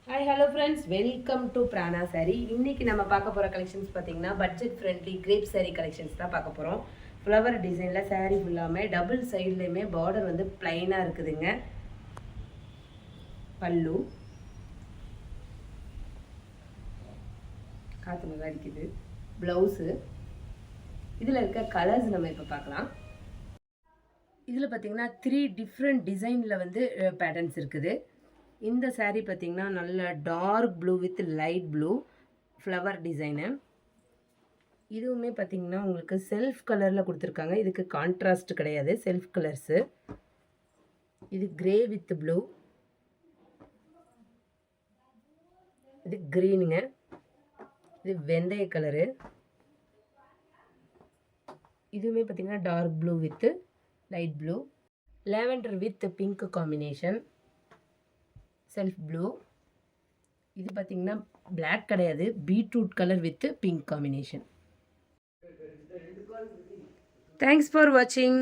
Hi hello friends, welcome to Prana sari. இன்றைக்கி நம்ம பார்க்க போகிற கலெக்ஷன்ஸ் பார்த்தீங்கன்னா budget friendly crepe sari collections தான் பார்க்க போகிறோம். ஃப்ளவர் டிசைனில் சாரீ ஃபுல்லாமே டபுள் சைட்லேயுமே பார்டர் வந்து ப்ளைனாக இருக்குதுங்க. பல்லு காற்று நல்லா அடிக்குது. ப்ளவுஸு இதில் இருக்க கலர்ஸ் நம்ம இப்போ பார்க்கலாம். இதில் பார்த்திங்கன்னா 3 டிஃப்ரெண்ட் டிசைனில் வந்து பேட்டர்ன்ஸ் இருக்குது. இந்த சாரீ பார்த்திங்கன்னா நல்ல dark blue with light blue flower design. இதுவுமே பார்த்திங்கன்னா உங்களுக்கு செல்ஃப் கலரில் கொடுத்துருக்காங்க. இதுக்கு கான்ட்ராஸ்ட் கிடையாது, செல்ஃப் கலர்ஸு. இது கிரே வித் ப்ளூ, இது க்ரீனுங்க, இது வெந்தய கலரு. இதுவுமே பார்த்திங்கன்னா dark blue with light blue, lavender with pink combination, self blue. இது பார்த்திங்கன்னா பிளாக் கிடையாது, beetroot colour with pink combination. Thanks for வாட்சிங்.